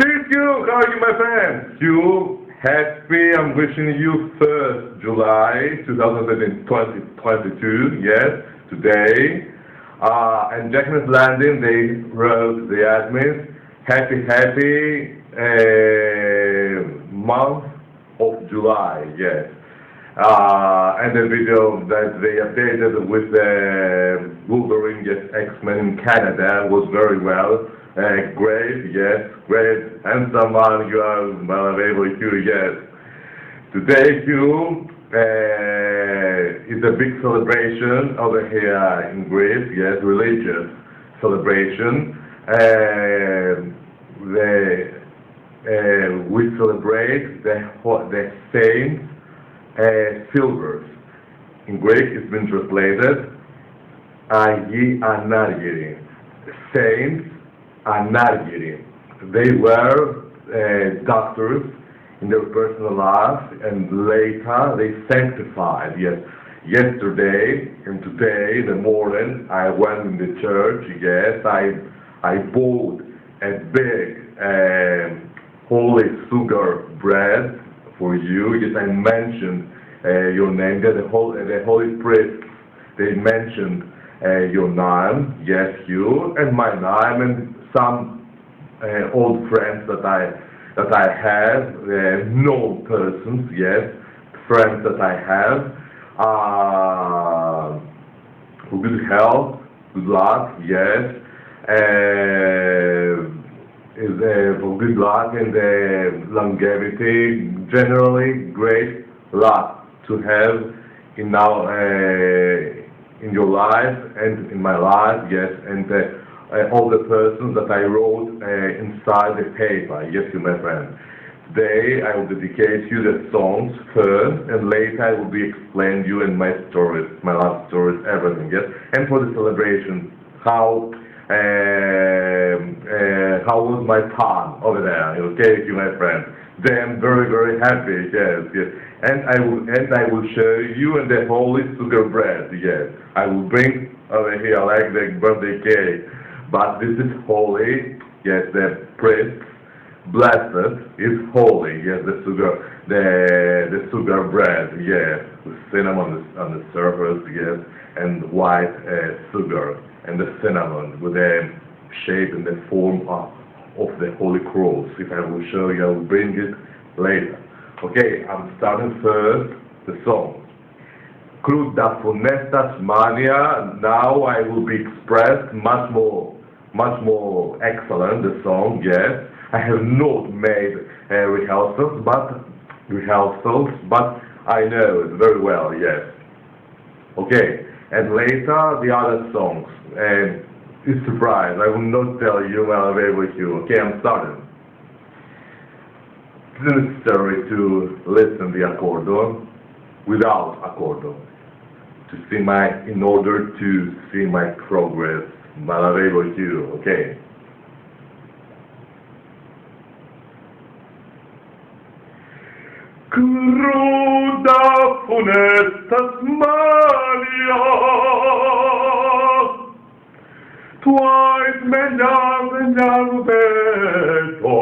Thank you. How are you, my friend? You happy? I'm wishing you 1st July 2022. Yes, today. And Jackman's Landing, they wrote the admins. Happy month of July. Yes. And the video that they updated with the Wolverine, yes, X-Men in Canada was very well. Great, yes, great. And someone you are well able to, yes. Today, too, is a big celebration over here in Greece, yes, religious celebration. We celebrate the saints. Silvers. In Greek, it's been translated Αγίοι Ανάργυροι. Saints Ανάργυροι. They were doctors in their personal life, and later they sanctified. Yes, yesterday and today, in the morning, I went in the church. Yes, I bought a big holy sugar bread for you. Yes, I mentioned your name. The holy priests, they mentioned your name. Yes, you and my name, and some old friends that I have, known persons. Yes, friends that I have. For good health, good luck. Yes. For good luck and longevity, generally great luck to have in your life and in my life, yes, and all the persons that I wrote inside the paper. Yes, you, my friend. Today I will dedicate you the songs first, and later I will be explaining you and my stories, my love stories, everything. Yes, and for the celebration, how was my time over there? Okay, you, my friend. They am very happy. Yes, yes. And I will show you and the holy sugar bread. Yes, I will bring over here like the birthday cake. But this is holy. Yes, the priest blessed is holy. Yes, the sugar bread. Yes, with cinnamon on the surface. Yes, and white sugar. And the cinnamon with the shape and the form of the Holy Cross. If I will show you, I will bring it later. Okay, I'm starting first the song. Cruda funesta mania. Now I will be expressed much more excellent. The song, yes. I have not made rehearsals, but I know it very well. Yes. Okay. And later, the other songs. And it's a surprise. I will not tell you when I'll be with you. Okay, I'm starting. It's necessary to listen the accordo without accordo in order to see my progress while I'll be with you. Okay. Cruda funestas mania, twice menyang beto,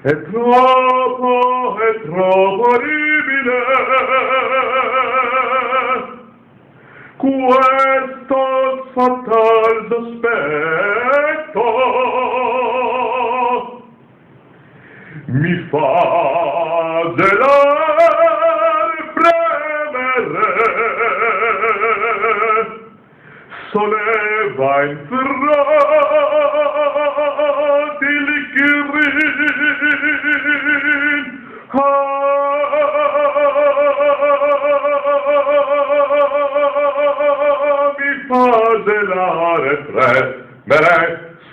et troppo orribile, questo fatal sospetto mi fa gelare premere, solleva infrati liquirin, mi fa gelare premere,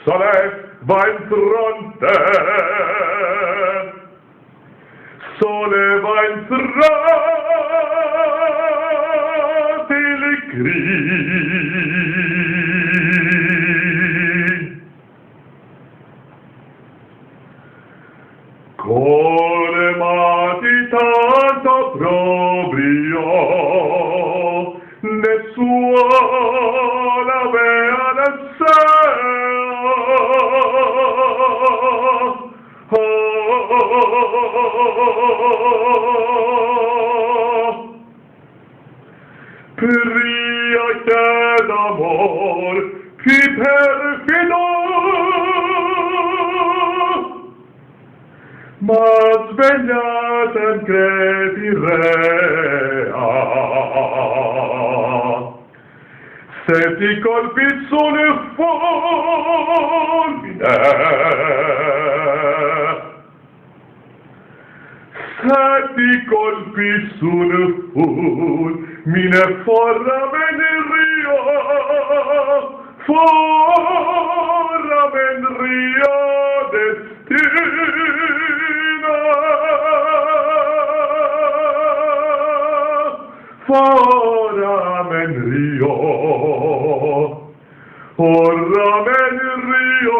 solleva in fronte, solleva in frati liquirin. Con le mani tanto proprio, nessuno aveva nel cielo, Pria che d'amor più perfido, ma svegliata in credirea. Se ti colpi sono fulmine, se ti colpi sono fulmine, forrame nel rio, forrame nel rio destino, forrame nel rio, forrame nel rio,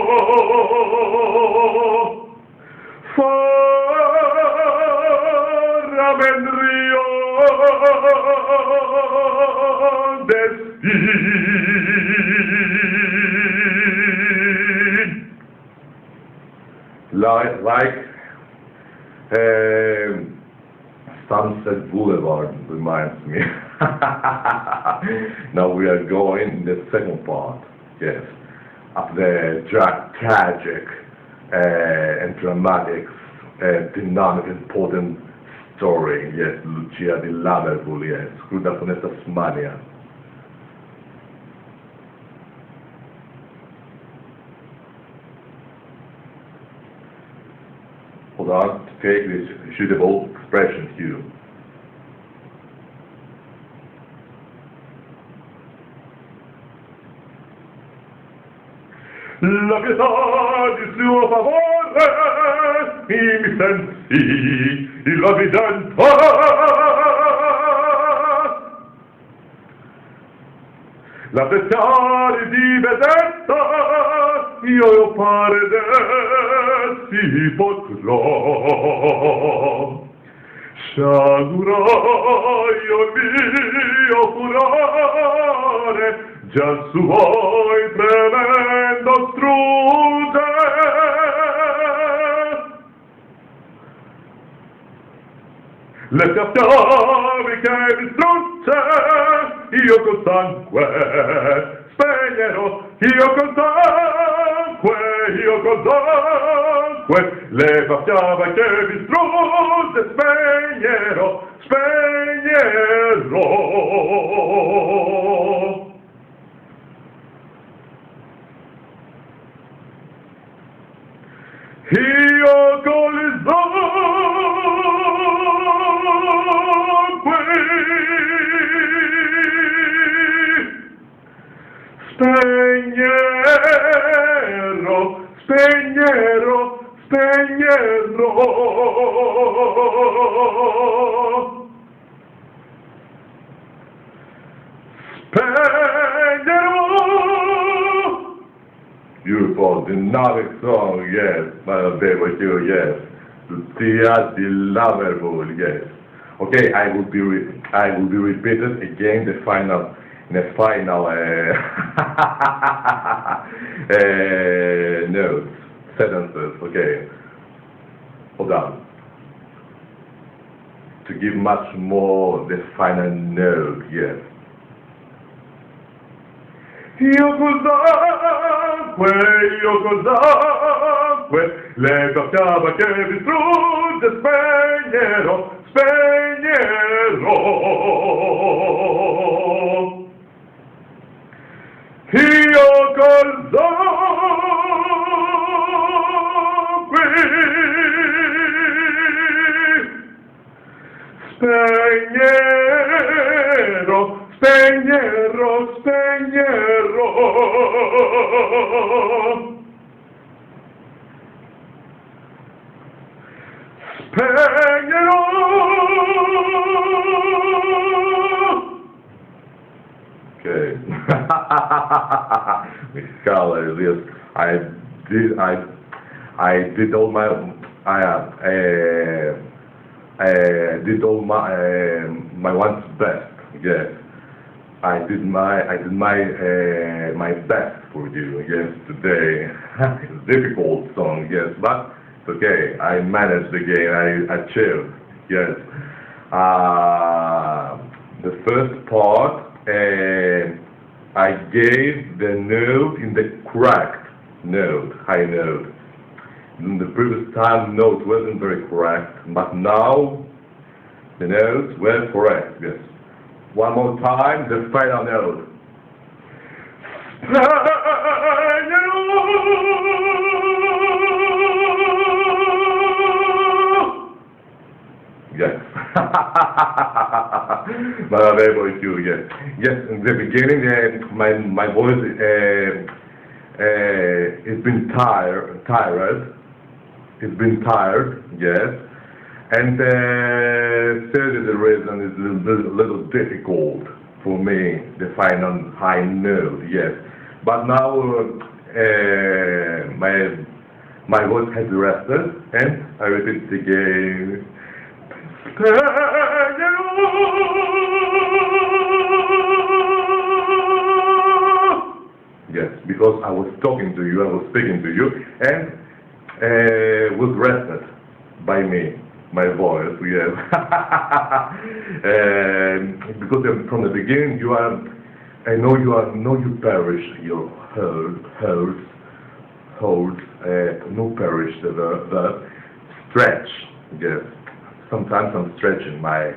forrame nel rio destino. Like Sunset Boulevard reminds me. Now we are going in the second part, yes, of the tragic and dramatic, dynamic, important story, yes, Lucia di LOVABLE, yes, cruda con esta Tasmania. Hold on, to take this suitable expression cue. La pietà di suo favore mi sensi la evidenza. La bestiale di vedetta io paredessi potrò. Sciagurai il mio furore già suoi tremendo strugge. Le fiamme che mi strugge io col sangue spegnerò, io col sangue, le fiamme che mi strugge spegnerò, spegnerò. Io col sangue spegnerò, spegnerò, spegnerò. Spegnerò. Beautiful, dynamic song, yes, my favorite too, yes. Lucia di LOVABLE, yes. Okay, I will be repeated again the final notes, sentences. Okay, hold on. To give much more the final note, yes. Io col sangue, le fiamme che mi strugge spegnerò, spegnerò. Io col sangue spegnerò, spegnerò, spegnerò. Spegnerò. Okay. Miss Carla, yes, I did all my my one's best. Yes, I did my my best for you. Yes, today it's a difficult song. Yes, but Okay, I managed the game, I achieved, yes. The first part, I gave the note in the correct note, high note. In the previous time, note wasn't very correct, but now the notes were correct, yes. One more time, the final note. Yes. But I'm able to, yes. Yes, in the beginning, my voice it's been tired. It's been tired, yes. And thirdly, the reason is a little difficult for me, the final high note, yes. But now my voice has rested, and I repeat it again. Yes, because I was talking to you, I was speaking to you, and was rested by me, my voice, yes. Because from the beginning I know you perish your holds, no perish the stretch, yes. Sometimes I'm stretching my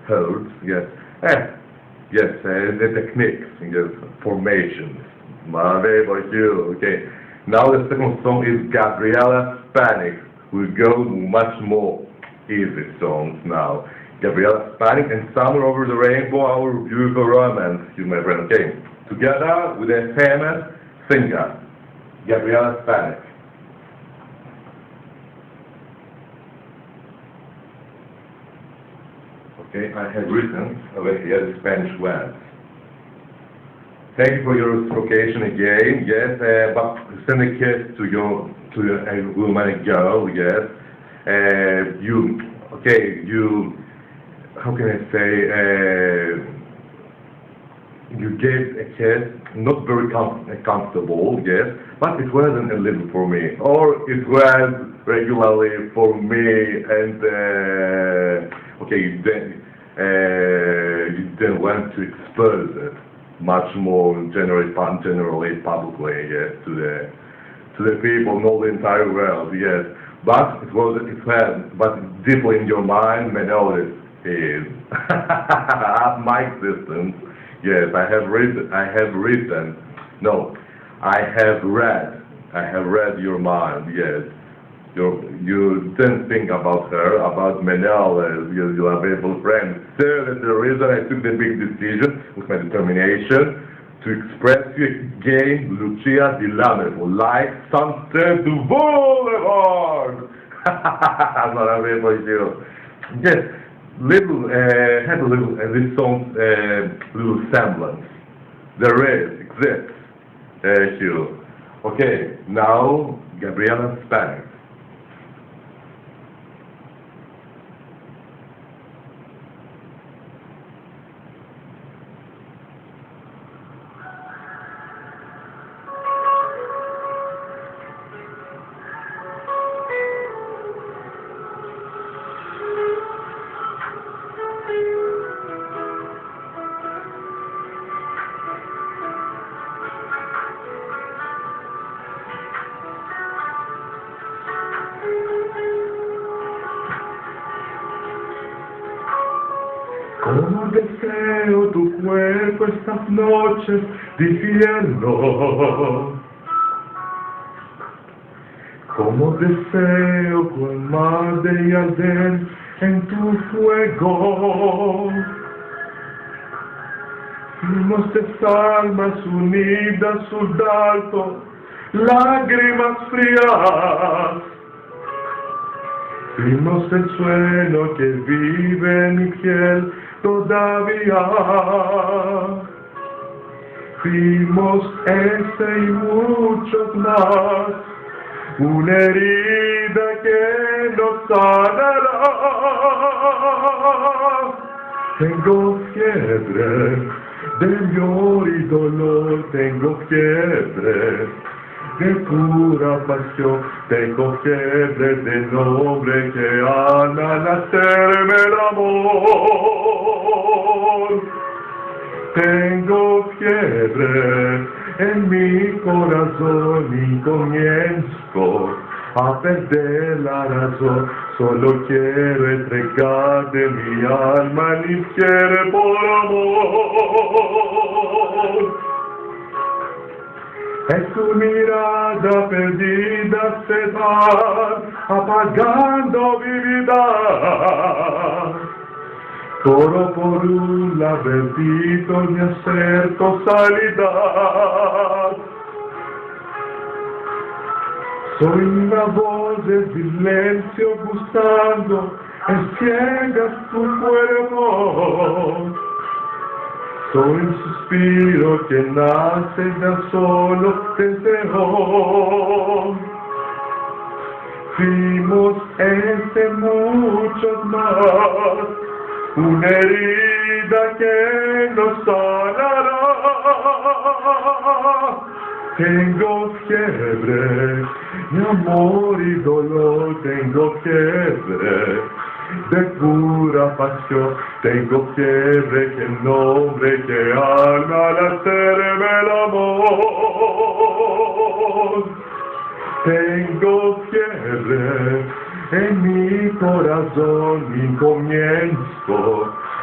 holds, yes. Yes, the techniques, yes, formations. Okay. Now the second song is Gabriela's Panic. We'll go much more easy songs now. Gabriela's Panic and Summer Over the Rainbow, our beautiful romance, you my friend. Okay. Together with a famous singer, Gabriela's Panic. Okay, I have written over here the Spanish words. Thank you for your reciprocation again, yes, but send a kiss to your woman and girl, yes. How can I say, you gave a kiss, not very comfortable, yes, but it wasn't a little for me, or it was regularly for me, and okay, you didn't want to expose it much more generally publicly, yes, to the people, not the entire world, yes. But but deeply in your mind, my notice is my existence. Yes, I have read your mind, yes. You didn't think about her, about Menel as your available friend. So that's the reason I took the big decision with my determination to express you again, Lucia di Lammermoor, like Sunset Boulevard. I'm not available for you. Yes, had a little, this song's little semblance. There exists, Hugh. Okay, now Gabriela's Panic. Como deseo tu cuerpo estas noches de invierno. Como deseo colmar de arder en tu fuego. Nuestras almas unidas soldando lágrimas frías. Fuimos el sueño que vive en mi piel todavía. Fuimos ese y muchos más, una herida que no sanará. Tengo fiebre de amor y dolor, tengo fiebre de pura pasión. Tengo fiebre de nombre que ama al hacerme el amor. Tengo fiebre en mi corazón y comienzo a perder la razón. Solo quiero entregarte mi alma, ni quiere por amor. En su mirada perdida se va apagando mi vida. Corro por un laberinto y acerco salida. Soy una voz de silencio buscando en ciegas tu cuerpo. Soy un suspiro que nace ya solo deseo. Fuimos entre muchos más, una herida que nos sanará. Tengo fiebre, mi amor y dolor, tengo fiebre de pura pasión, tengo fiebre que el nombre que alma al hacerme el amor. Tengo fiebre en mi corazón y comienzo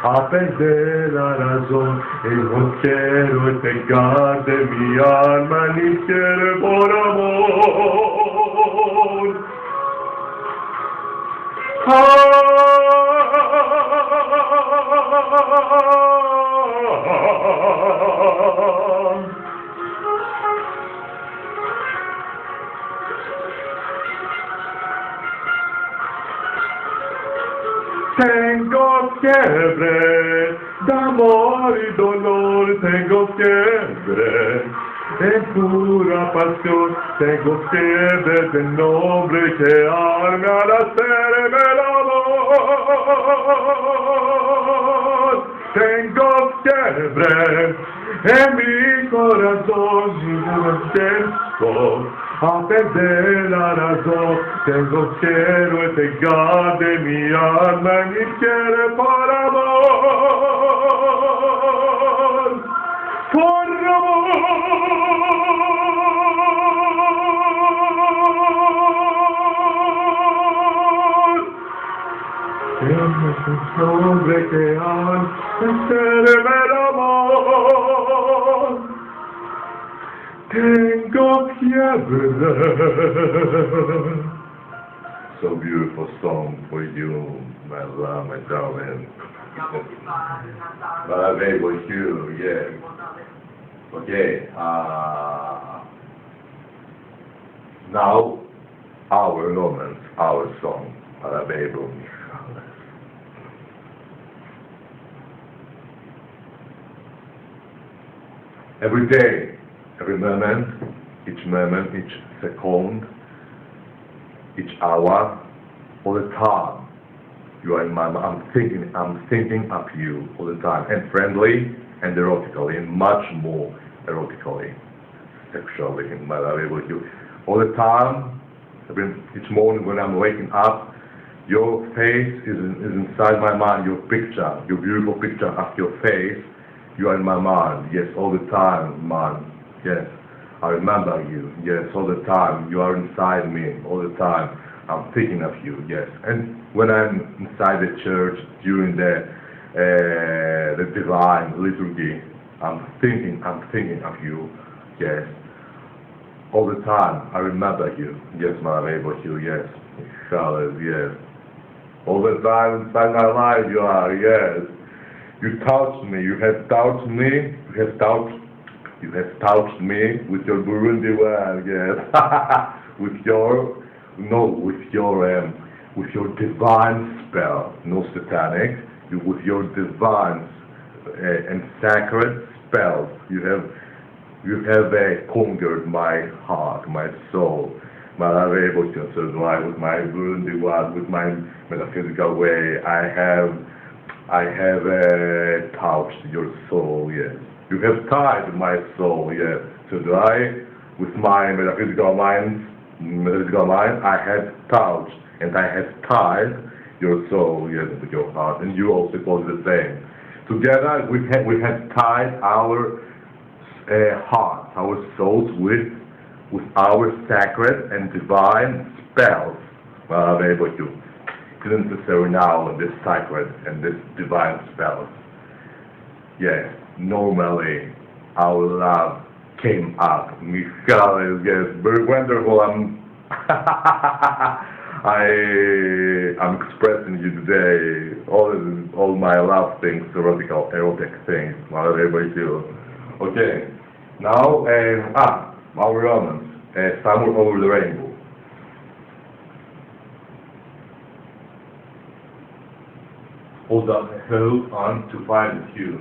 a perder la razón. Y no quiero entregarte mi alma ni quiero por amor. Tengo fiebre de amor y dolor, tengo fiebre en pura pasión, tengo fiebre del nombre que arma al hacerme el amor. Tengo fiebre en mi corazón y no empiezo a perder la razón. Tengo quiero entregar de mi alma y quiere por amor. Por amor. Tienes un nombre que hacerme el amor. Tengo fiebre. So beautiful song for you, my love, my darling. LOVABLE, HUGH, yeah. Okay, now our moment, our song, LOVABLE. Every day, every moment, each second, each hour, all the time, you are in my mind. I'm thinking of you all the time, and friendly, and erotically, and much more erotically, sexually, in my love with you. All the time, each morning when I'm waking up, your face is inside my mind, your picture, your beautiful picture of your face, you are in my mind, yes, all the time, man, yes. I remember you, yes, all the time. You are inside me, all the time. I'm thinking of you, yes. And when I'm inside the church during the divine liturgy, I'm thinking of you, yes. All the time, I remember you, yes, my LOVABLE, HUGH, yes. Charlotte, yes. All the time inside my life you are, yes. You touched me, you have touched me, you have touched me with your Burundi word, yes. with your divine spell, no satanic, with your divine and sacred spells. You have conquered my heart, my soul, my LOVABLE, with my Burundi word, with my metaphysical way. I have touched your soul, yes. You have tied my soul, yes. Today with my metaphysical mind, I had touched and I had tied your soul, yes, with your heart, and you also called the same. Together, we had tied our hearts, our souls with our sacred and divine spells. Well, I'm able to necessary now in this sacred and this divine spells. Yes, normally our love came up. Michal is yes, very wonderful. I'm expressing you today all my love things, erotic things. Well, everybody too. Okay, now our romance, somewhere over the rainbow. Hold on to find the cue.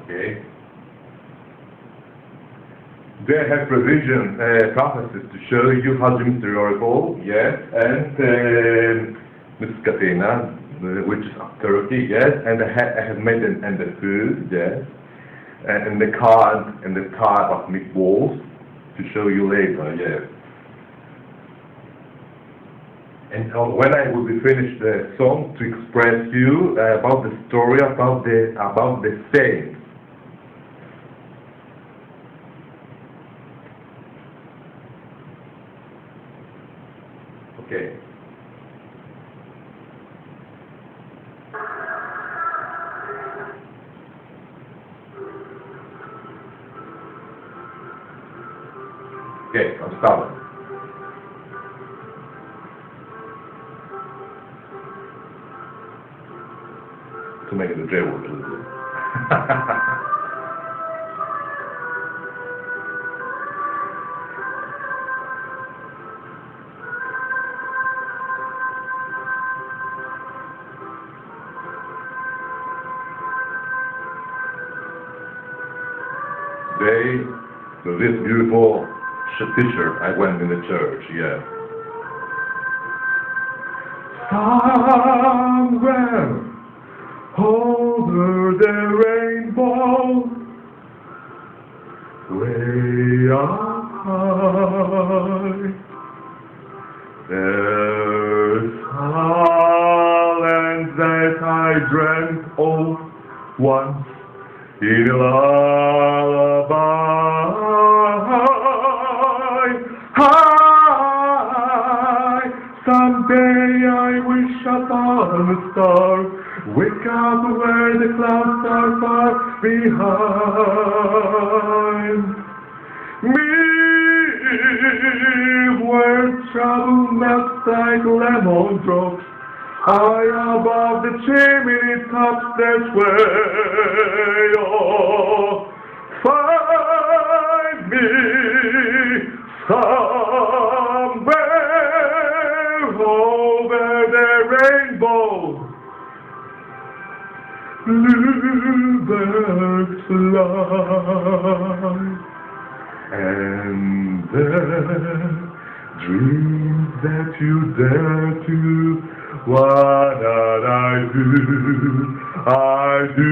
Okay. They have provision, prophecies to show you how the mystical, yes, and Miss Katina, which is Turkey, yes, and I have made and the food, yes, and the card and the type of meatballs to show you later, yes. And when I will be finished the song to express you about the story about the saints. Okay. Okay, I'm starting. To make it a J word a little bit. Today, with this beautiful t-shirt, I went in the church, yeah. Somewhere over the rainbow, way up high, there's silence that I dreamt of once in a lullaby. Someday I wish upon a star, wake up where the clouds are far behind me, where trouble melts like lemon drops. High above the chimney tops, that's where you'll find me somewhere over the rainbow. Bluebirds fly, and the dreams that you dare to. What did I do? I do.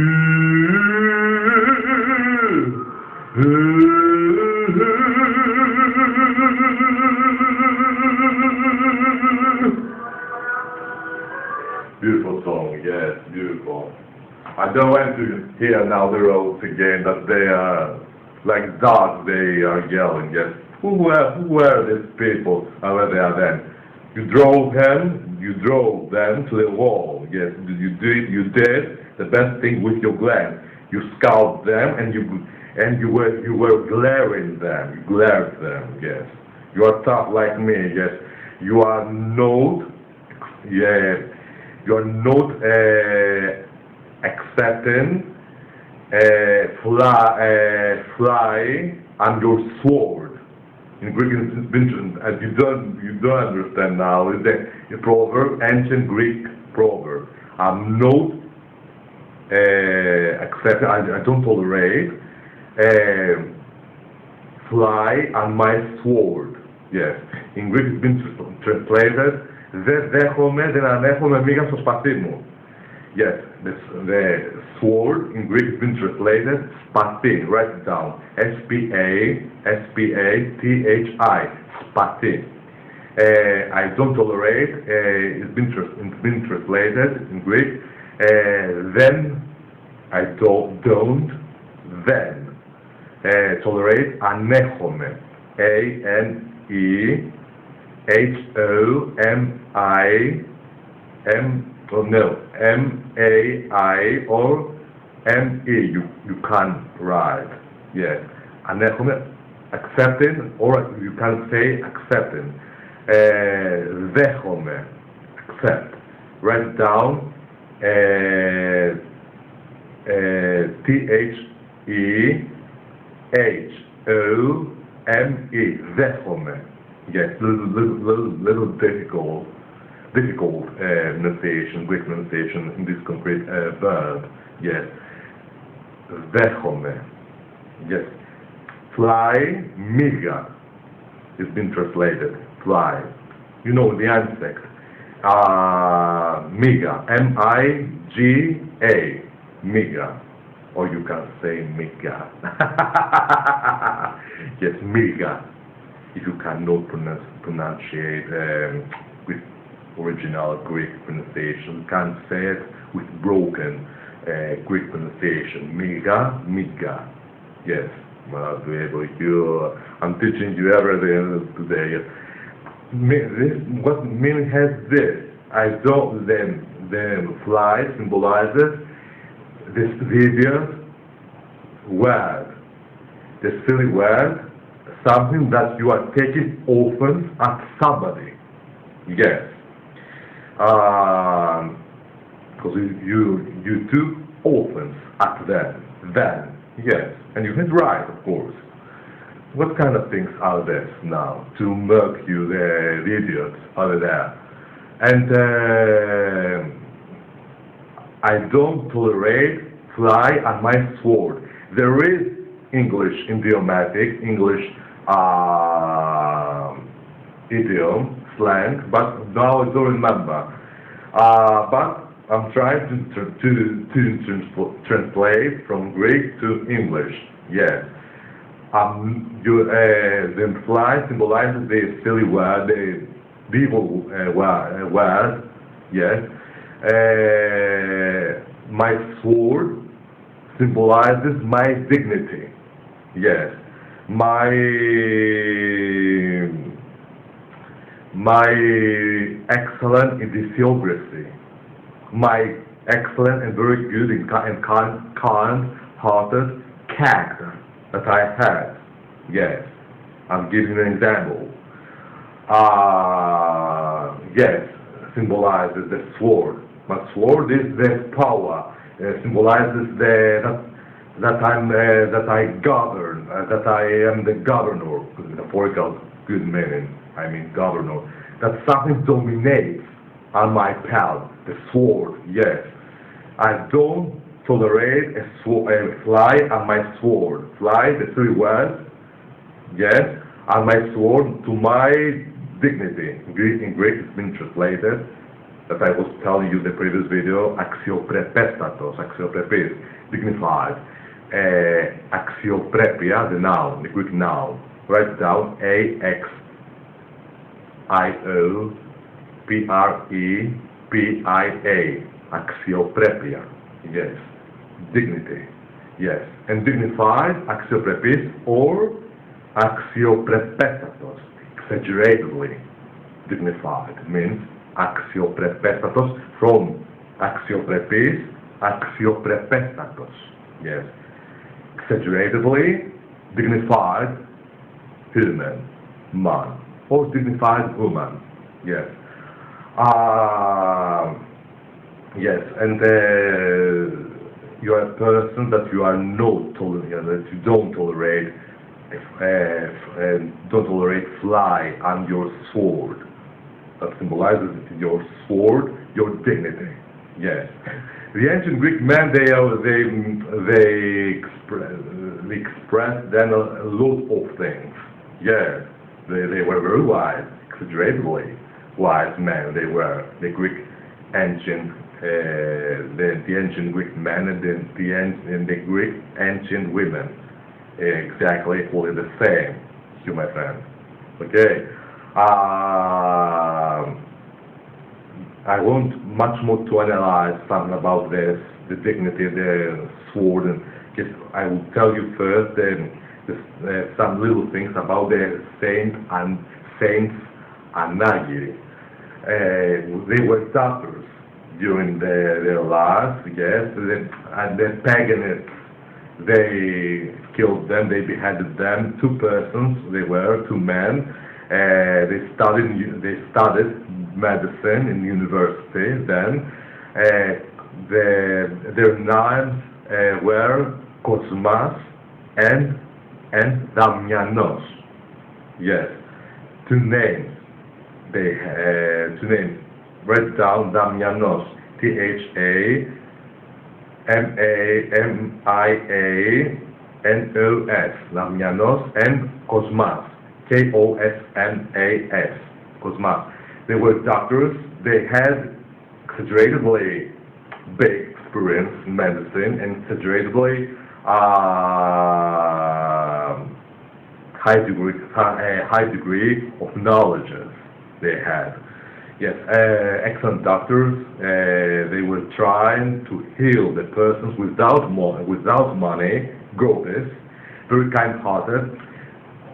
Beautiful song, yes, beautiful. I don't want to hear now the roads again that they are like dogs, they are yelling, yes. Who were these people? And where they are then? You drove them to the wall, yes. You did the best thing with your glance. You scalped them and you were glaring them. You glared them, yes. You are tough like me, yes. You are not, yes. You are not accepting fly on your sword. In Greek, it's been, as you don't understand now, is a proverb, ancient Greek proverb. I'm not accepting. I don't tolerate fly on my sword. Yes. In Greek it's been translated, δεν δέχομαι, δεν ανέχομαι μίγα στο σπαθί μου. Yes, the sword in Greek has been translated spati. Write it down. S-P-A-T-H-I. Spati. I don't tolerate. It's been translated in Greek. Then I don't. Then tolerate. Ανέχομαι. M-A-I or M-E. You can write. Yes. Ανέχομαι. Accepting, or you can say accepting. Δέχομαι. Accept. Write it down. T-H-E-H-O-M-E. Δέχομαι. Yes, little difficult pronunciation, Greek pronunciation in this concrete verb. Yes. Δέχομαι. Yes. Fly, μίγα. It's been translated. Fly. You know the insect. Μίγα. M-I-G-A. Μίγα. Or you can say μίγα. Yes, μίγα. If you cannot pronunciate with original Greek pronunciation, you can say it with broken Greek pronunciation. Μίγα, μίγα. Yes. I'm teaching you everything today. What meaning has this? I don't. Then fly symbolizes this idiot word, the silly word, something that you are taking offense at somebody. Yes. Because you took offense at them. Then. Yes, and you had right, of course. What kind of things are this now to mark you, the idiots over there? And I don't tolerate fly on my sword. There is English idiomatic, English idiom, slang, but now I don't remember. But I'm trying to translate from Greek to English. Yes. The fly symbolizes the silly word, the evil word. Yes. My sword symbolizes my dignity. Yes. My excellent idiosincrasy. My excellent and very good and kind-hearted character that I have. Yes. I'm giving you an example. Yes, symbolizes the sword. But sword is the power. Symbolizes that I govern, that I am the governor. Metaphorical good meaning. I mean governor. That something dominates on my palm. The sword, yes. I don't tolerate a fly on my sword. Fly, the three words, yes, on my sword to my dignity. In Greek it's been translated, that I was telling you in the previous video, αξιοπρεπέστατος, αξιοπρεπής, dignified. Αξιοπρέπεια, the noun, the Greek noun. Write it down, A-X-I-O-P-R-E-P-I-A. Αξιοπρέπεια. Yes. Dignity. Yes. And dignified, αξιοπρεπής, or αξιοπρεπέστατος. Exaggeratedly dignified means αξιοπρεπέστατος, from αξιοπρεπής, αξιοπρεπέστατος. Yes. Exaggeratedly dignified human, man, or dignified woman. Yes. Yes, and you are a person that you are not tolerant, that you don't tolerate fly on your sword. That symbolizes your sword, your dignity. Yes. The ancient Greek men, they expressed then a lot of things. Yes. They were very wise, exaggeratedly wise men. They were the Greek ancient, the ancient Greek men and the Greek ancient women. Exactly, fully the same, you my friend. Okay. I want much more to analyze something about this, the dignity, the sword, and just I will tell you first some little things about the saints Anagiri. They were doctors during their lives, yes, and the paganists, they killed them, they beheaded them, two persons, they were two men. They studied medicine in university then. Their names were Cosmas and Damianos. Yes, two names. They had two names. Write down Damianos. Thamianos. Damianos and Cosmas. Kosmas. Cosmas. They were doctors. They had exaggeratedly big experience in medicine and exaggeratedly high degree of knowledge they had. Yes, excellent doctors. They were trying to heal the persons without money, goddess, very kind-hearted,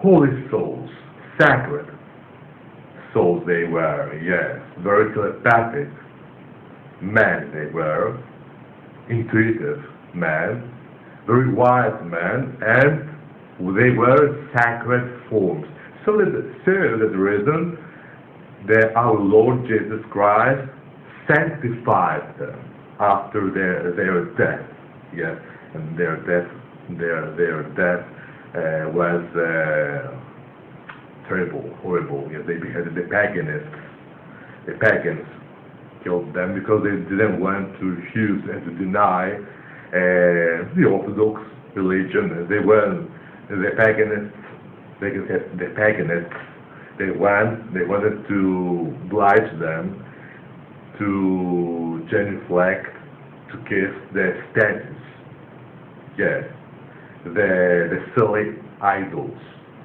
holy souls, sacred souls they were, yes, very telepathic men they were, intuitive men, very wise men, and they were sacred forms. So that the reason that our Lord Jesus Christ sanctified them after their death, yes, and their death was terrible, horrible. Yes, they beheaded the pagans killed them because they didn't want to refuse and to deny the Orthodox religion. They were the paganists. They wanted to oblige them to genuflect, to kiss their statues. Yes, the silly idols.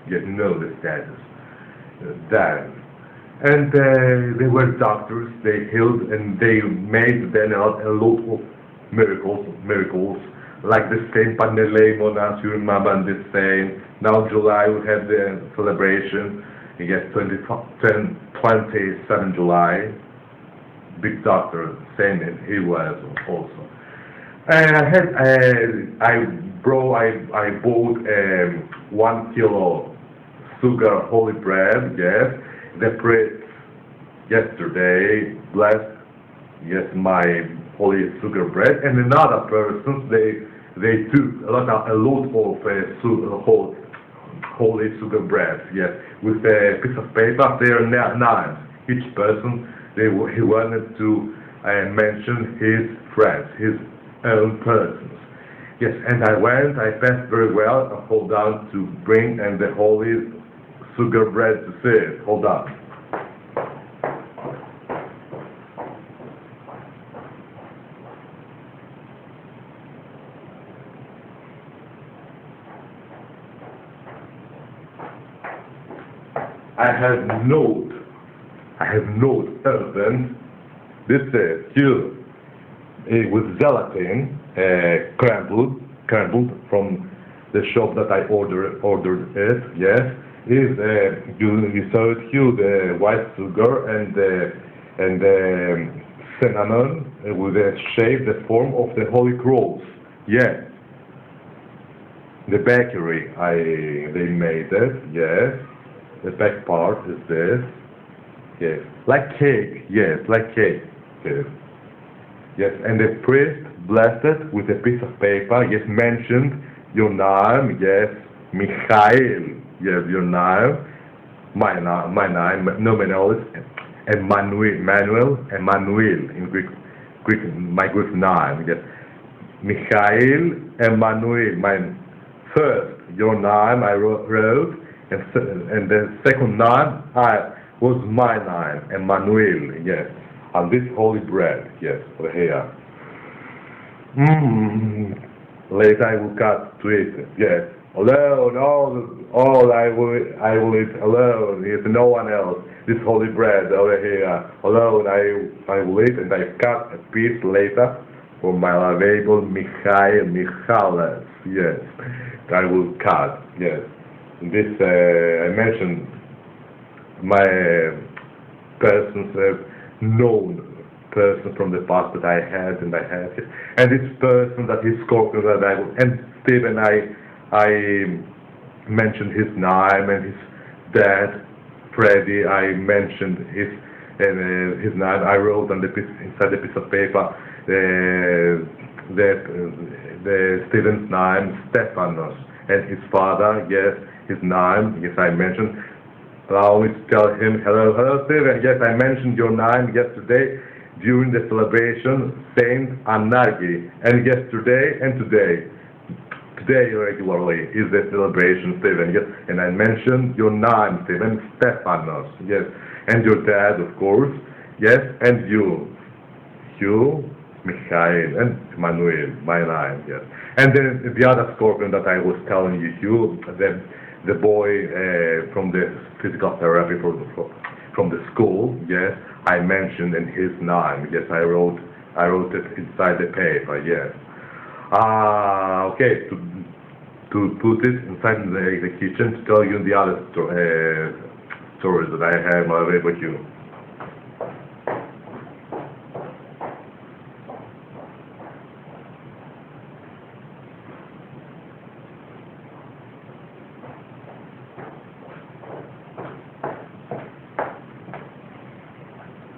You know the statues. Then. And they were doctors, they healed, and they made then a lot of miracles, like the Saint Panteleimonas, you remember, and the Saint. Now July we have the celebration, yes, 27 July, big doctor, Saint, and he was also. And I bought 1 kilo sugar holy bread, yes. The priest yesterday blessed, yes, my holy sugar bread, and another person they took a lot of holy sugar bread, yes, with a piece of paper, their names. Each person he wanted to mention his friends, his own persons. Yes, and I passed very well. Hold on to bring and the holy sugar bread to see it. Hold on. I have not opened. This is here with gelatin, crumbled from the shop that I ordered it. Yes. Is you saw it here, the white sugar and the cinnamon with the shape, the form of the Holy Cross. Yes. The bakery, they made it. Yes. The back part is this. Yes. Like cake. Yes, like cake. Yes. Yes. And the priest blessed it with a piece of paper. Yes, mentioned your name. Yes, Michael. Yes, your name, my name, nominal is Emmanuel in Greek my Greek name, yes. Mikhail Emmanuel, my first, your name I wrote, and the second name was my name, Emmanuel, yes. And this holy bread, yes, over here. Later I will cut to it, yes. Alone, all I will eat alone, yes, no one else. This holy bread over here, alone I will eat, and I cut a piece later for my lovable Michales, yes. I will cut, yes. This, I mentioned my persons, known person from the past that I had, and this person that is Scorpion that I will, and Stephen, I mentioned his name, and his dad, Freddy, I mentioned his name. I wrote on the piece, inside the piece of paper the Stephen's name, Stephanos, and his father, yes, his name, yes, I mentioned. I always tell him, hello, Stephen, yes, I mentioned your name yesterday during the celebration, Saint Anarchy, and yesterday and today regularly is the celebration, Stephen, yes, and I mentioned your name, Stephen, Stephanos, yes, and your dad, of course, yes, and you, Mikhail, and Emmanuel, my name, yes, and then the other Scorpion that I was telling you, the boy from the physical therapy from the school, yes, I mentioned in his name, yes, I wrote it inside the paper, yes. Okay, to put it inside the kitchen to tell you the other stories that I have with you.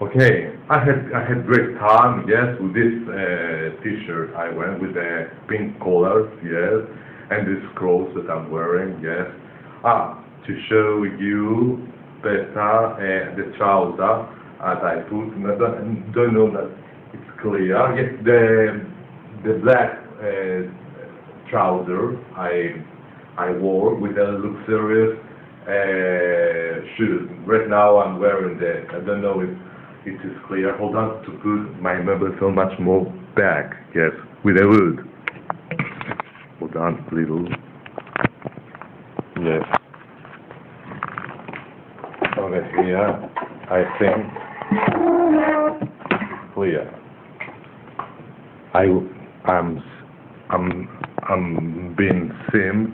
Okay, I had great time, yes, with this t-shirt I went with the pink colors, yes, and these clothes that I'm wearing, yes. To show you better the trouser as I put, I don't know that it's clear, yes, the black trouser I wore with a luxurious shoes. Right now I'm wearing I don't know if it is clear. Hold on to put my mobile so much more back, yes, with a wood. Hold on a little. Yes. Over here, I think it's clear. I'm being simmed.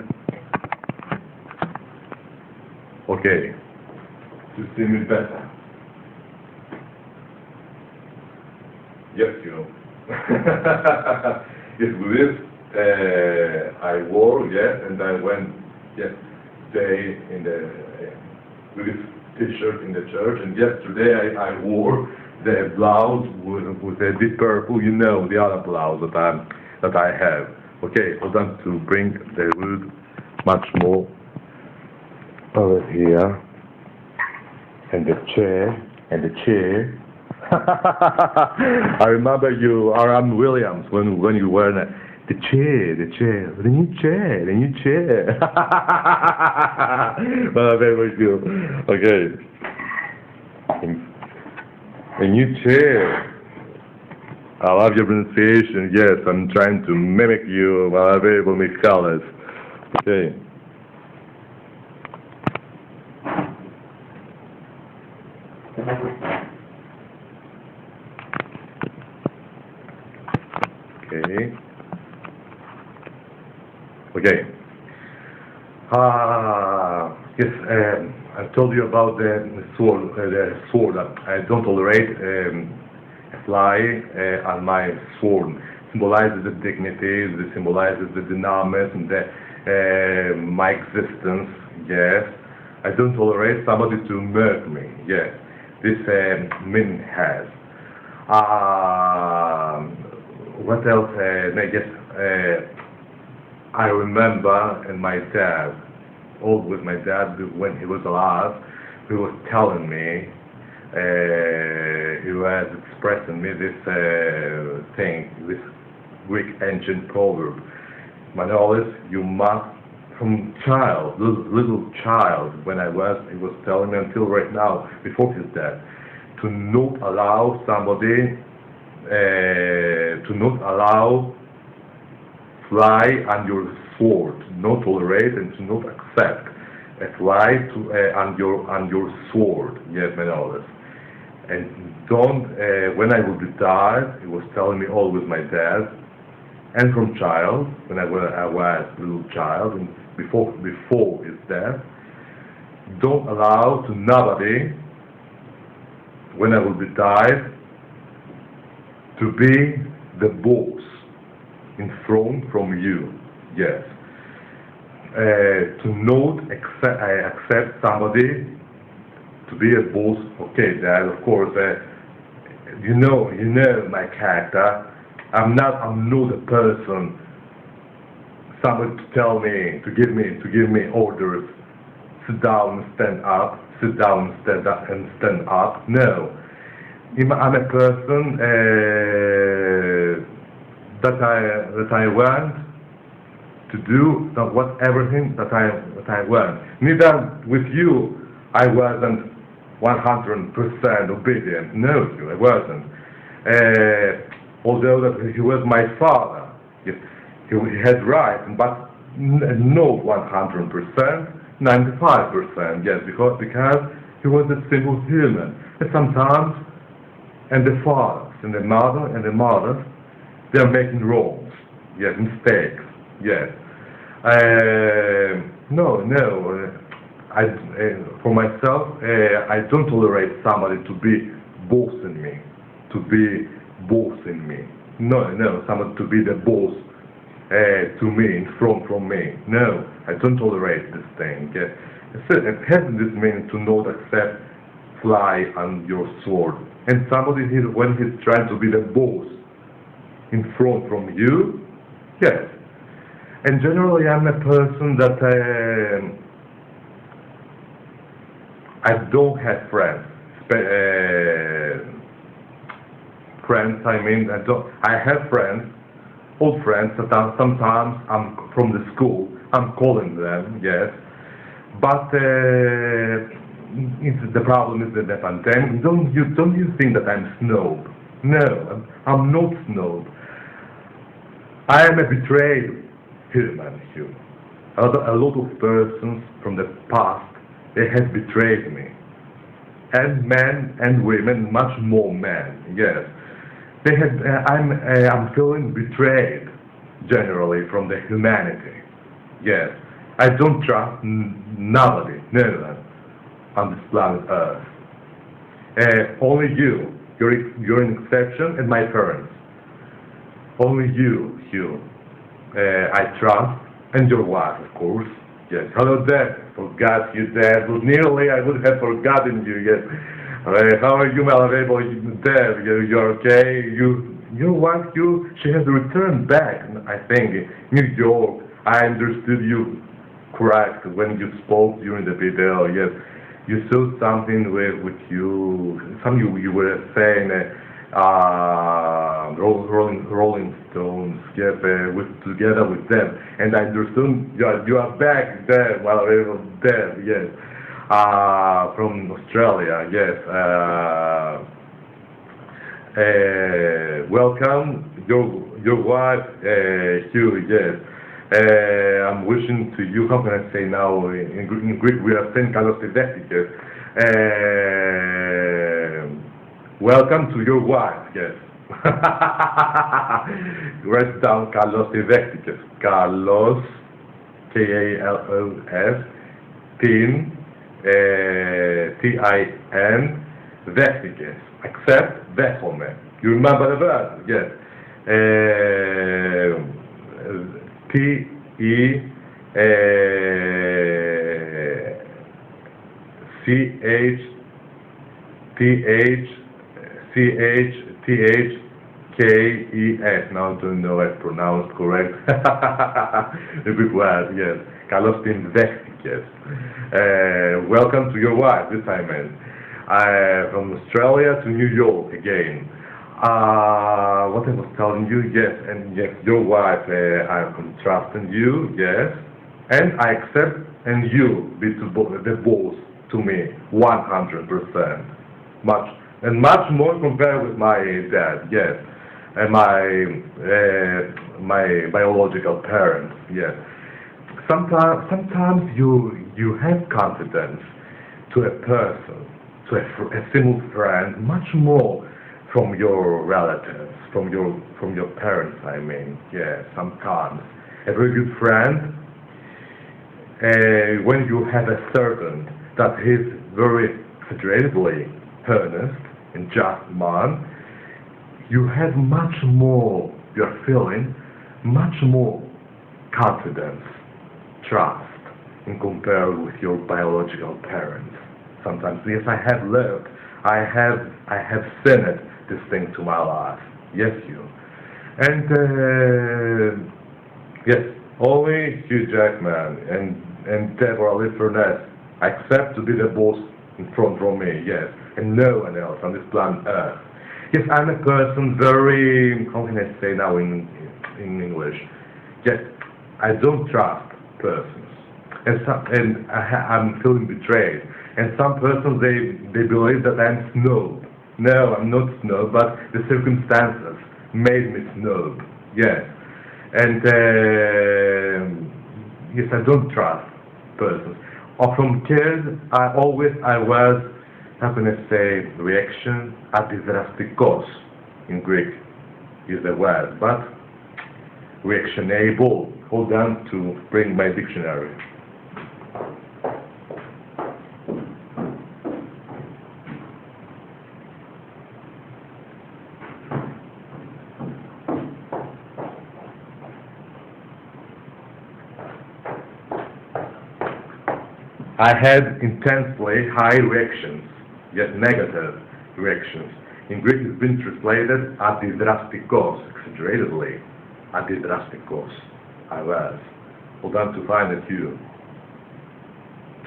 Okay. To see me better. Yes, you know. Yes, with this I wore, yes, and I went, yes, stay in with this t-shirt in the church, and yesterday I wore the blouse with a deep purple, you know, the other blouse that I have. Okay, hold on to bring the wood much more over here, and the chair. I remember you, R.M. Williams, when you were the chair, the new chair. Well, that was you. Okay. A new chair. I love your pronunciation. Yes, I'm trying to mimic you. Malavevo Michalis. Okay. Okay. Yes, I told you about the sword that I don't tolerate a fly on my sword. Symbolizes the dignity, it symbolizes the dynamism, my existence, yes. I don't tolerate somebody to murder me, yes. This meaning has. What else? I guess I remember, and my dad, when he was alive, he was telling me he was expressing me this thing, this Greek ancient proverb. Manolis, you must, from child, little child, when he was telling me until right now, before his death, to not allow somebody, to not allow fly on your sword, not tolerate and to not accept a fly on your sword. Yes, Manolis. And don't, when I will be died, he was telling me always my dad, and from child, when I was a little child, and before his death, don't allow to nobody, when I will be died, to be the boss in front from you. Yes. To not accept somebody to be a boss. Okay, Dad, of course, you know my character. I'm not a person, somebody to tell me, to give me orders, sit down and stand up, sit down and stand up. No. I'm a person that I want to do everything that I want. Neither with you I wasn't 100% obedient. No, I wasn't. Although that he was my father, he had right, but not 100%, 95%. Yes, because he was a simple human. And sometimes, and the fathers and the mothers, they are making wrongs. Yes, mistakes. Yes. For myself, I don't tolerate somebody to be bossing me, No, somebody to be the boss to me, in front from me. No, I don't tolerate this thing. Yes. It has this meaning to not accept fly on your sword. And somebody, when he's trying to be the boss in front from you, yes. And generally, I'm a person that I don't have friends. I have friends, old friends that sometimes I'm from the school. I'm calling them, yes. But the problem is that the pandemic. Don't you think that I'm snob? No, I'm not snob. I am a betrayed human. A lot of persons from the past, they have betrayed me, and men and women, much more men. Yes, they have. I'm feeling betrayed generally from the humanity. Yes, I don't trust nobody, no one on this planet Earth. Only you. You're an exception, and my parents. Only you. I trust, and your wife, of course. Yes. Hello, Dad. Forgot you, Dad. Nearly, I would have forgotten you. Yes. How are you, LOVABLE, Dad? You're okay. Your wife, she has returned back. I think New York. I understood you correct when you spoke during the video. Yes. You saw something with you. You were saying. Rolling Stones, yes, together with them, and I understood you are back there, there, yes, from Australia, yes. Welcome, your wife, Hugh, yes. I'm wishing to you, how can I say now, in Greek we are saying kalos ιδέχτηκες. Welcome to your wife, yes. Write down kalos ιδέχτηκες. Kalos, K-A-L-O-S, T-I-N, δέχτηκες. Accept, δέχομαι. You remember the word, yes. T-H-K-E-S. Now I don't know if pronounced correct. A good word, yes. Kalos την δέχτηκες. Welcome to your wife, this I meant. from Australia to New York again. What I was telling you, yes, and yes, your wife, I am trusting you, yes, and I accept, and you be the boss to me, 100%, much more compared with my dad, yes, and my biological parents, yes. Sometimes you have confidence to a person, to a single friend, much more from your relatives, from your parents. I mean, yeah. Sometimes a very good friend, when you have a certain that he's very exaggeratedly earnest and just man, you have much more. You're feeling much more confidence, trust, in compared with your biological parents. Sometimes, yes, I have lived, I have seen it, this thing to my life. Yes, you. And yes, only HUGH JACKMAN and Deborah Lifferness accept to be the boss in front from me. Yes, and no one else on this planet Earth. Yes, I'm a person very, how can I say now in English? Yes, I don't trust persons, and I'm feeling betrayed. And some persons they believe that I'm snob. No, I'm not snob, but the circumstances made me snob. Yes, and yes, I don't trust persons. Or from kids, I was, how can I say, reaction αντιδραστικός in Greek is the word, but reactionable. Hold on to bring my dictionary. I had intensely high reactions, yet negative reactions. In Greek it's been translated αντιδραστικός, exaggeratedly. Αντιδραστικός. I was. Hold on to find it here.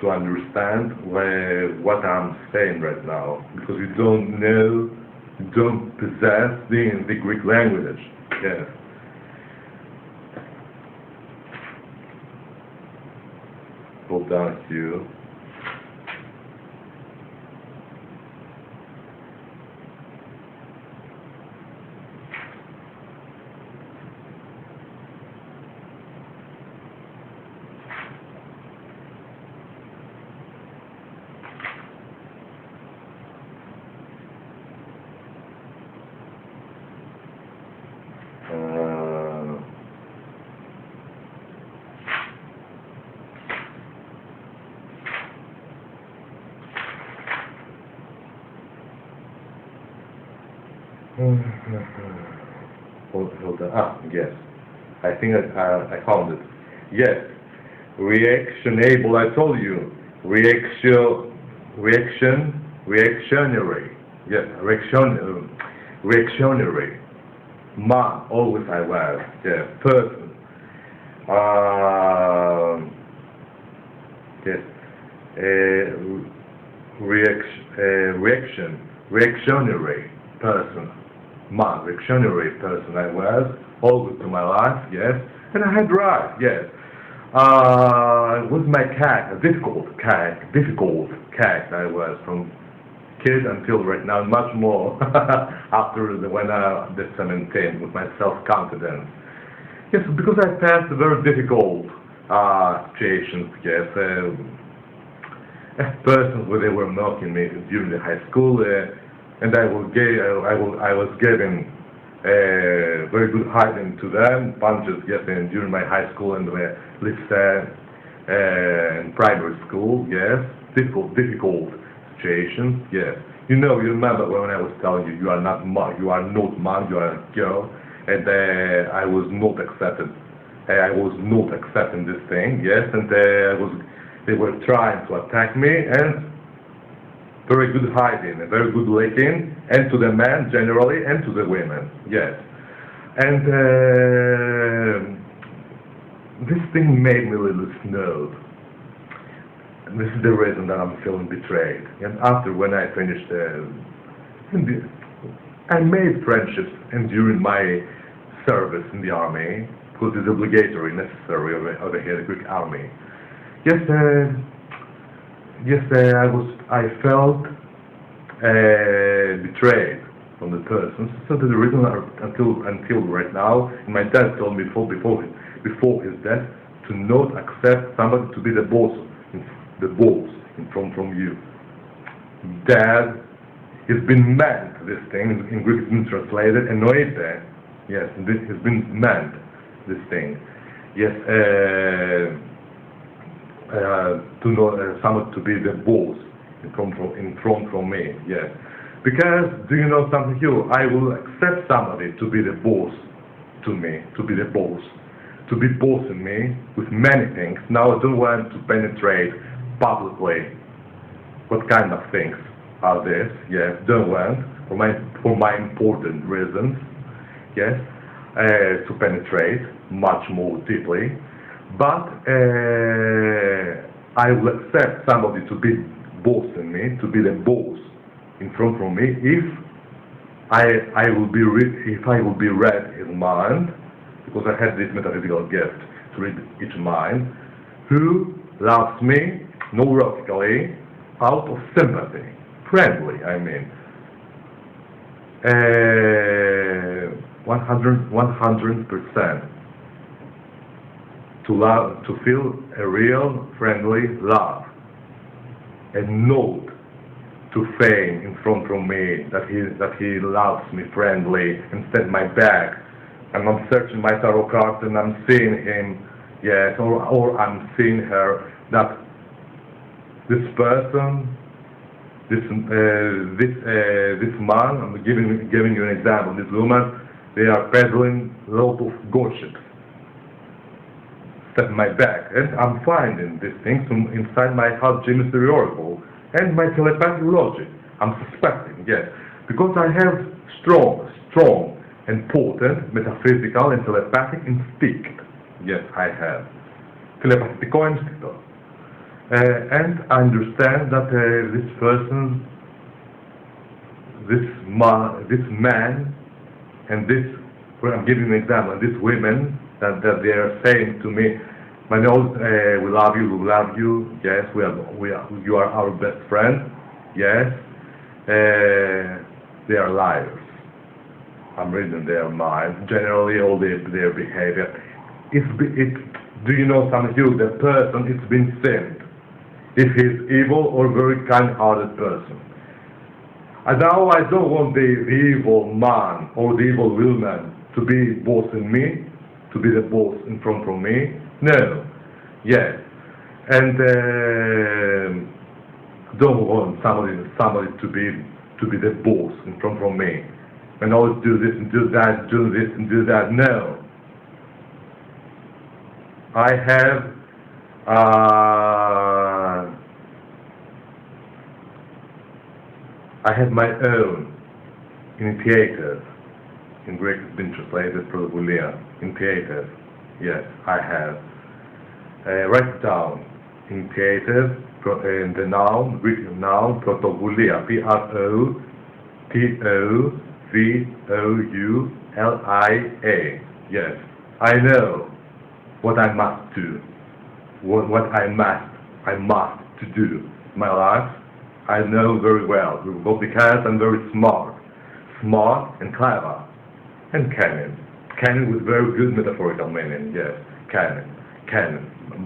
To understand what I'm saying right now. Because you don't know, you don't possess the Greek language. Yes. Hold on to hold on. Yes. I think I found it. Yes. Reactionable, I told you. Reactionary. Yes, reactionary. Always I was. Yeah, person. Yes. Reactionary person. Reactionary person I was, always to my life, yes, and I had right, yes. It was my cat, a difficult cat I was from kid until right now, much more after when I did 17 with my self-confidence. Yes, because I passed very difficult situations, yes. Persons where they were mocking me during the high school, and I was giving very good hiding to them, punches, yes, and during my high school and lycée and primary school, yes, difficult situations, yes. You remember when I was telling you, you are not man, you are a girl, and I was not accepted. I was not accepting this thing, yes, and they were trying to attack me, and very good hiding, and very good licking, and to the men generally, and to the women, yes. And this thing made me a little snob. this is the reason that I'm feeling betrayed. And after, when I finished, I made friendships, and during my service in the army, because it's obligatory, necessary over here, the Greek army. Yes, I felt betrayed from the person. So the reason until right now, and my dad told me before his death, to not accept somebody to be the boss from you. Dad, it's been meant, this thing in Greek it's been translated, ennoite. Yes, this has been meant, this thing. Yes, to know someone to be the boss in front from me. Yes, because do you know something, Hugh? I will accept somebody to be the boss to me, to be the boss, to be bossing me with many things. Now I don't want to penetrate publicly what kind of things are this. Yes, don't want for my important reasons. Yes, to penetrate much more deeply, but I will accept somebody to be bossing me, to be the boss in front from me, if I will be read his mind, because I have this metaphysical gift to read each mind, who loves me neurotically, out of sympathy, friendly, I mean. 100% to love, to feel a real friendly love, and not to feign in front from me that he loves me friendly and stand my back, and I'm searching my tarot cards and I'm seeing him, yes, or I'm seeing her, that this person, this man, I'm giving you an example, this woman, they are peddling a lot of gossip, set my back, and I'm finding these things inside my HUGH JACKMAN oracle and my telepathic logic. I'm suspecting, yes, because I have strong and potent metaphysical and telepathic instinct. Yes, I have telepathico instinct. And I understand that this person, this man, and this, well, I'm giving an example, these women, that they are saying to me, my nose, we love you, yes, you are our best friend, yes, they are liars. I'm reading their mind, generally all their behavior. Do you know something, Hugh, the person, it's been sinned. If he's evil or very kind-hearted person. And now I don't want the evil man or the evil woman to be bossing me, to be the boss in front of me. No. Yes. And don't want somebody to be the boss in front of me. And always do this and do that, do this and do that. No. I have my own initiative. In Greek it's been translated pρωτοβουλία. Initiative. Yes, I have. Write it down. Initiative, in the noun, Greek noun, pρωτοβουλία. P-R-O-T-O-V-O-U-L-I-A. Yes, I know what I must do. What I must to do in my life. I know very well, because I'm very smart and clever, and cunning with very good metaphorical meaning. Yes, cunning,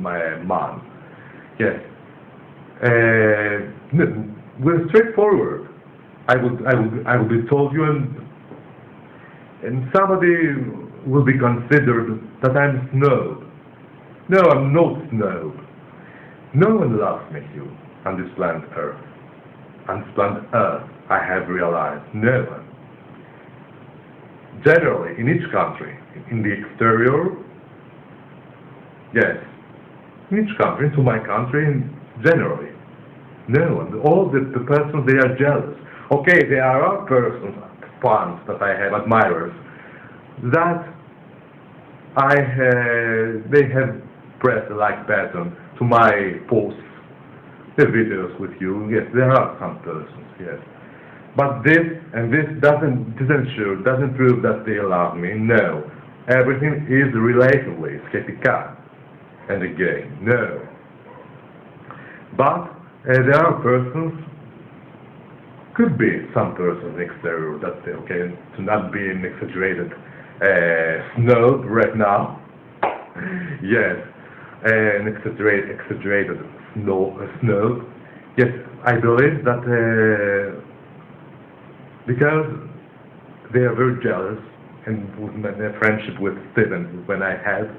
my man. Yes, we're straightforward. I will be told you, and somebody will be considered that I'm snob. No, I'm not snob. No one loves me, Hugh, on this planet Earth. On this planet Earth, I have realized, no one. Generally, in each country, in the exterior, yes, in each country, to my country, generally, no one. All the persons, they are jealous. Okay, there are persons, fans that I have, admirers, that they have pressed the like button to my posts, the videos with you. Yes, there are some persons, yes. But this doesn't prove that they love me. No. Everything is relatively skeptical. And again, no. But there are persons, could be some persons exterior that okay, to not be an exaggerated snob right now. Yes, an exaggerated snob. Yes, I believe that because they are very jealous, and with my friendship with Steven, when I had,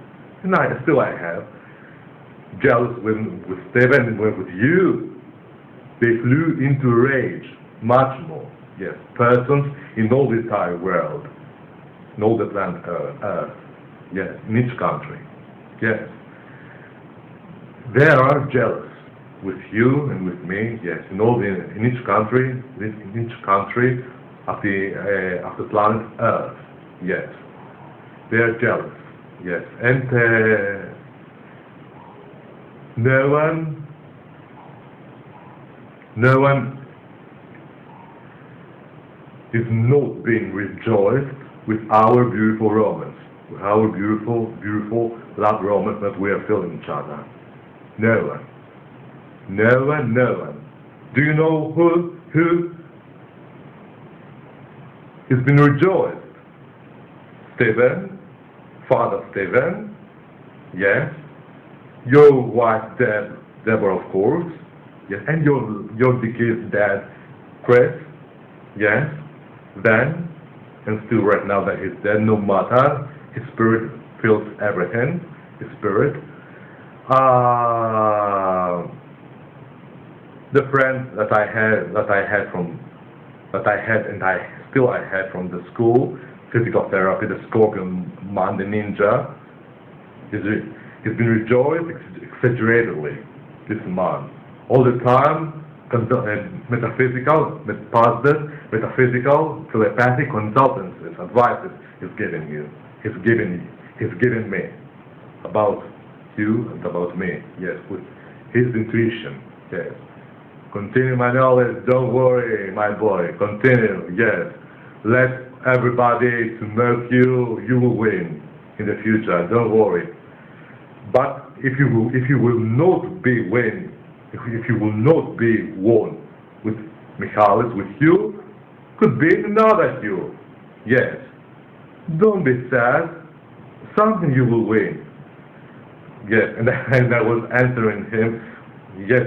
and I have, jealous with Steven and with you, they flew into rage, much more. Yes, persons in all the entire world, in all the planet Earth, yes, in each country, yes. They are jealous with you and with me, yes, in each country of the planet Earth, yes. They are jealous, yes, and no one is not being rejoiced with our beautiful romance, with our beautiful love romance that we are feeling each other. No one. Do you know who has been rejoiced? Steven, Father Steven, yes. Your wife Deborah, of course, yes, and your deceased dad Chris, yes. Then, and still right now that he's dead, no matter, his spirit feels everything, his spirit. The friends that I had and I still had from the school, physical therapy, the Scorpion Man, the ninja, he's been rejoiced exaggeratedly, this man. All the time, metaphysical, positive, metaphysical, telepathic consultancies, advices he's giving you. He's giving me about you and about me, yes, with his intuition, yes. Continue my knowledge, don't worry, my boy, continue, yes. Let everybody to mock you, you will win in the future, don't worry. But if you will not be win, if you will not be won with Michalis, with you, could be another you, yes. Don't be sad, something you will win. Yes, and I was answering him, yes,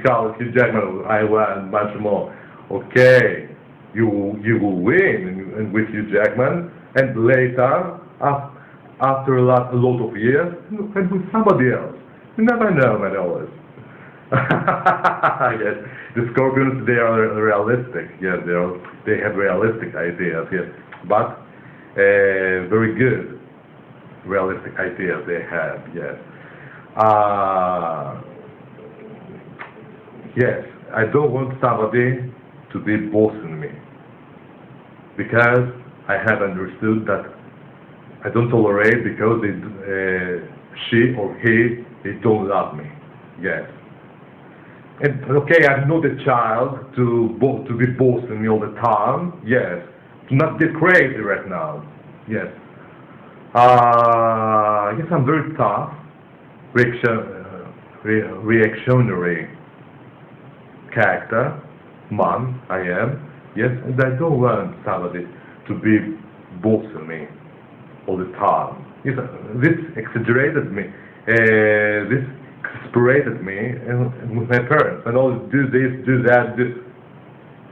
HUGH JACKMAN, I want much more. Okay, you will win and with HUGH JACKMAN, and later, after a lot of years, and with somebody else. You never know, my dollars. Yes, the Scorpions, they are realistic. Yes, they have realistic ideas. Yes, but very good realistic ideas they have. Yes. Yes, I don't want somebody to be bossing me, because I have understood that I don't tolerate because she or he, they don't love me. Yes. And okay, I'm not a child to be bossing me all the time. Yes. To not get crazy right now. Yes. Yes, I'm very tough, reactionary character, man, I am. Yes, and I don't want somebody to be bossing me all the time. Yes, this exaggerated me. This exasperated me and with my parents. And all do this, do that.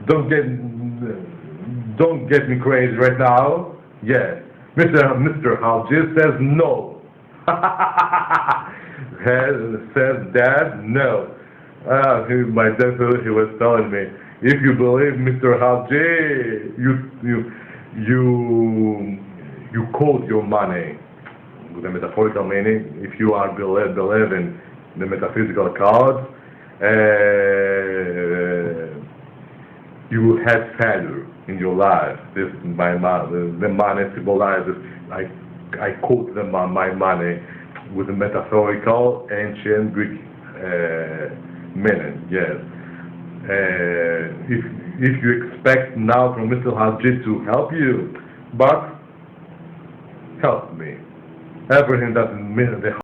Don't get me crazy right now. Yes, Mr. HUGH says no. Says Dad, no. My dad, he was telling me, if you believe Mr. HUGH, you quote your money. With the metaphorical meaning, if you are believe in the metaphysical cards, you will have failure in your life. This my the money symbolizes. I quote my money with the metaphorical ancient Greek meaning, yes. If you expect now from Mr. HUGH to help you, but help me. Everything doesn't mean the